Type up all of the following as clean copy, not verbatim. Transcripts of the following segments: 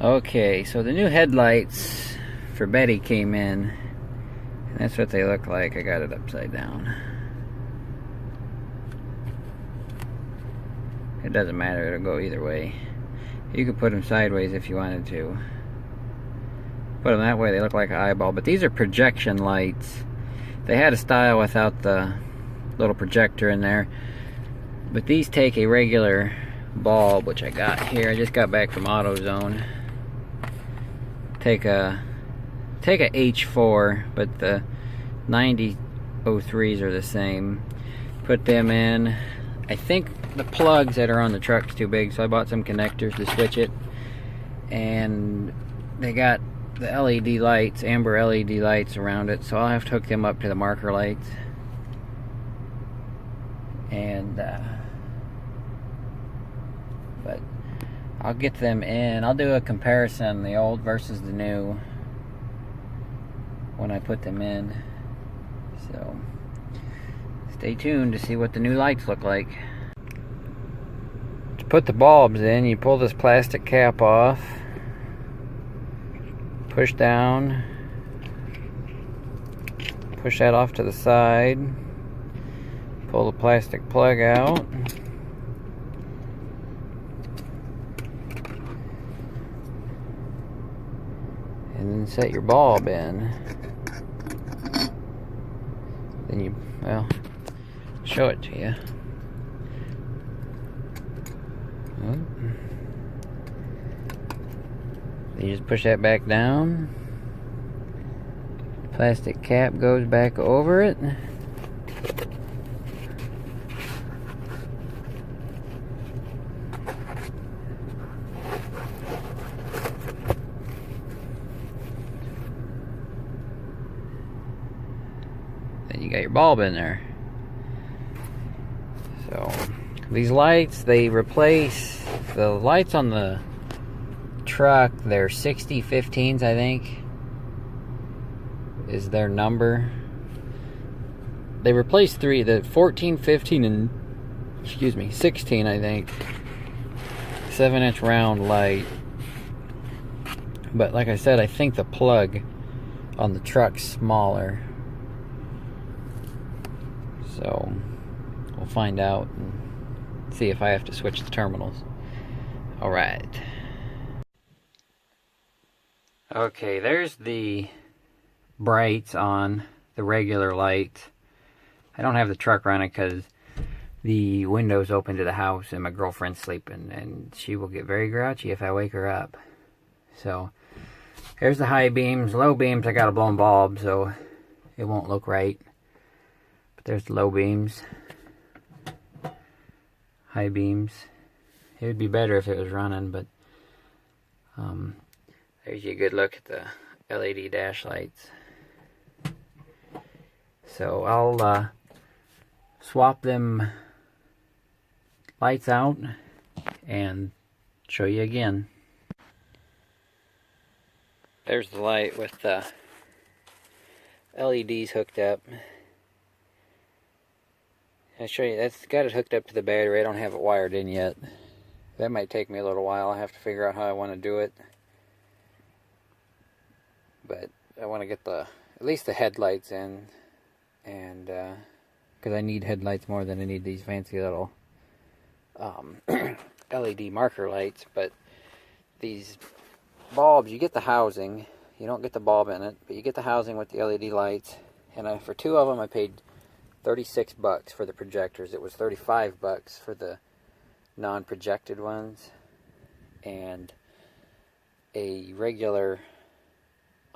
Okay, so the new headlights for Betty came in, and that's what they look like. I got it upside down. It doesn't matter, it'll go either way. You could put them sideways if you wanted to. Put them that way, they look like an eyeball, but these are projection lights. They had a style without the little projector in there, but these take a regular bulb, which I got here. I just got back from AutoZone. Take a H4, but the 9003s are the same. Put them in. I think the plugs that are on the truck's too big, so I bought some connectors to switch it. And they got the LED lights, amber LED lights around it, so I'll have to hook them up to the marker lights. And but I'll get them in. I'll do a comparison, the old versus the new, when I put them in. So stay tuned to see what the new lights look like. To put the bulbs in, you pull this plastic cap off, push down, push that off to the side, pull the plastic plug out, and then set your bulb in. Then you, well, show it to you. You just push that back down. Plastic cap goes back over it. Then you got your bulb in there. So these lights, they replace the lights on the truck. They're 6015s, I think, is their number. They replaced three, the 14, 15, and 16, I think. 7-inch round light. But like I said, I think the plug on the truck's smaller. So we'll find out and see if I have to switch the terminals. Alright. Okay, there's the brights on the regular light. I don't have the truck running because the window's open to the house and my girlfriend's sleeping, and she will get very grouchy if I wake her up. So here's the high beams. Low beams, I got a blown bulb, so it won't look right. But there's the low beams. High beams. It would be better if it was running, but there's a good look at the LED dash lights. So I'll swap them lights out and show you again. There's the light with the LEDs hooked up. I'll show you, that's got it hooked up to the battery. I don't have it wired in yet. That might take me a little while. I have to figure out how I want to do it. But I want to get at least the headlights in, and because I need headlights more than I need these fancy little LED marker lights. But these bulbs, you get the housing. You don't get the bulb in it, but you get the housing with the LED lights. And for two of them, I paid $36 for the projectors. It was $35 for the non-projected ones, and a regular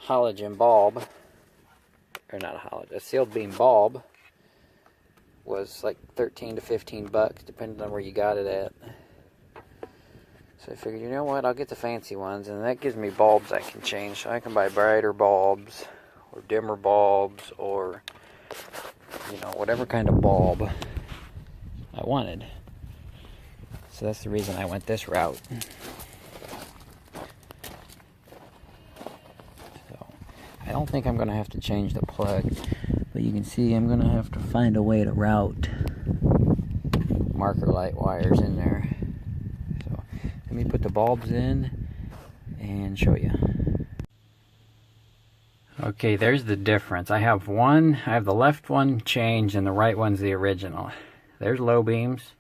halogen bulb, or not a halogen, a sealed beam bulb was like 13 to 15 bucks, depending on where you got it at. So I figured, you know what, I'll get the fancy ones, and that gives me bulbs I can change. So I can buy brighter bulbs, or dimmer bulbs, or, you know, whatever kind of bulb I wanted. So that's the reason I went this route. I don't think I'm going to have to change the plug, but you can see I'm going to have to find a way to route marker light wires in there. So let me put the bulbs in, and show you. Okay, there's the difference. I have the left one changed and the right one's the original. There's low beams.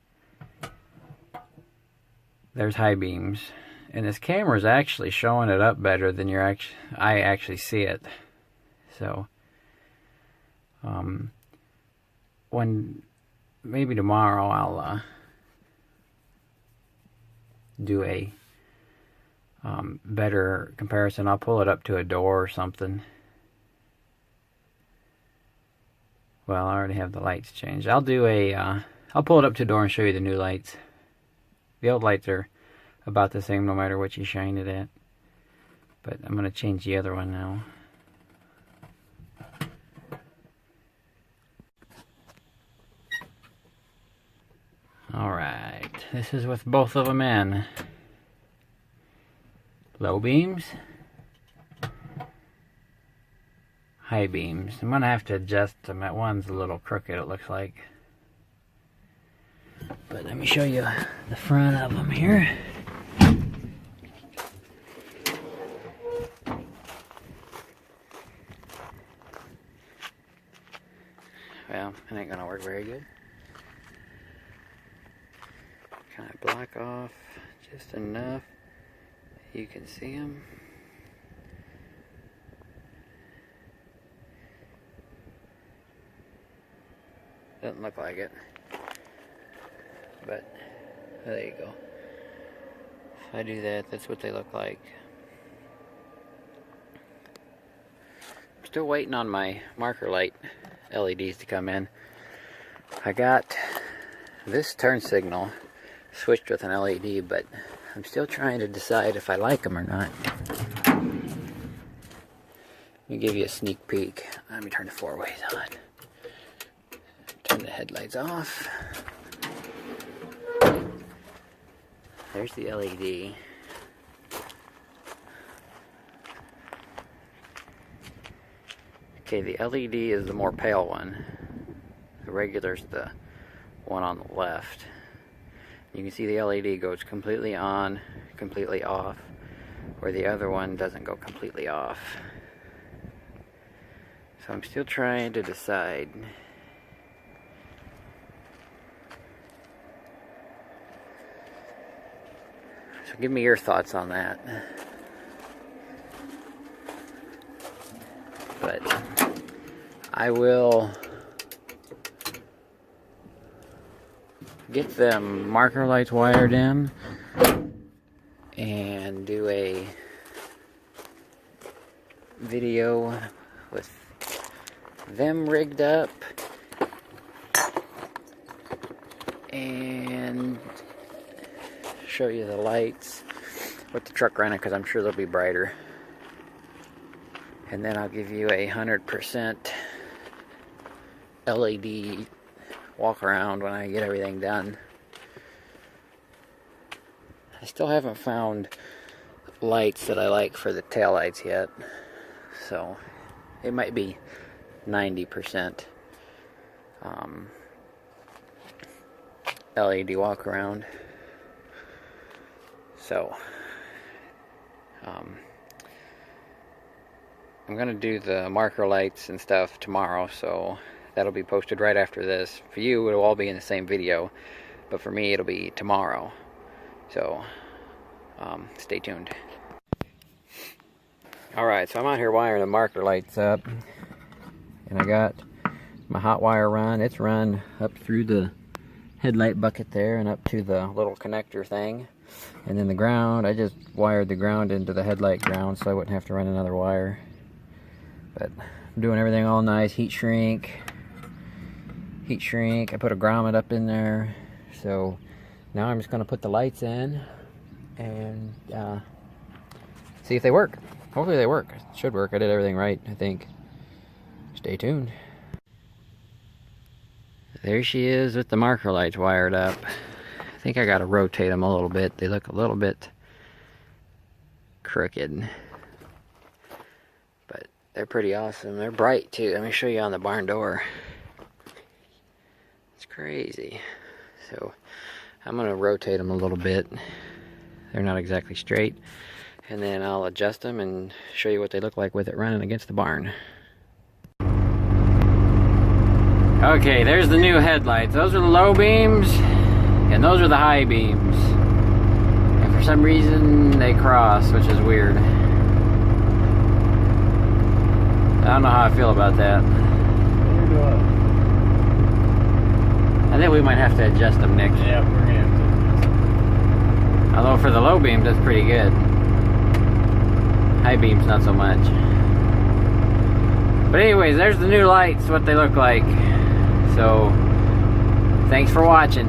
There's high beams. And this camera is actually showing it up better than I actually see it. So, maybe tomorrow I'll do a better comparison. I'll pull it up to a door or something. Well, I already have the lights changed. I'll pull it up to a door and show you the new lights. The old lights are about the same no matter what you shine it at. But I'm going to change the other one now. Alright, this is with both of them in. Low beams. High beams. I'm going to have to adjust them. That one's a little crooked, it looks like. But let me show you the front of them here. Well, it ain't going to work very good. Kind of block off just enough you can see them. Doesn't look like it, but there you go. If I do that, that's what they look like. I'm still waiting on my marker light LEDs to come in. I got this turn signal switched with an LED, but I'm still trying to decide if I like them or not. Let me give you a sneak peek. Let me turn the 4-ways on. Turn the headlights off. There's the LED. Okay, the LED is the more pale one. The regular's the one on the left. You can see the LED goes completely on, completely off, where the other one doesn't go completely off. So I'm still trying to decide. So give me your thoughts on that. But I will get the marker lights wired in and do a video with them rigged up and show you the lights with the truck running, because I'm sure they'll be brighter. And then I'll give you 100% LED walk around when I get everything done. I still haven't found lights that I like for the tail lights yet, so it might be 90% LED walk around. So I'm gonna do the marker lights and stuff tomorrow, so that'll be posted right after this. For you, it'll all be in the same video, but for me, it'll be tomorrow. So, stay tuned. Alright, so I'm out here wiring the marker lights up. And I got my hot wire run. It's run up through the headlight bucket there and up to the little connector thing. And then the ground, I just wired the ground into the headlight ground so I wouldn't have to run another wire. But I'm doing everything all nice. Heat shrink. I put a grommet up in there. So now I'm just going to put the lights in and see if they work. Hopefully they work. It should work. I did everything right, I think. Stay tuned. There she is with the marker lights wired up. I think I got to rotate them a little bit. They look a little bit crooked. But they're pretty awesome. They're bright too. Let me show you on the barn door. It's crazy. So I'm going to rotate them a little bit. They're not exactly straight. and then I'll adjust them and show you what they look like with it running against the barn. Okay, there's the new headlights. Those are the low beams, and those are the high beams. And for some reason, they cross, which is weird. I don't know how I feel about that. I think we might have to adjust them next. Yeah, we're gonna have to. Although for the low beams, that's pretty good. High beams, not so much. But anyways, there's the new lights, what they look like. So, thanks for watching.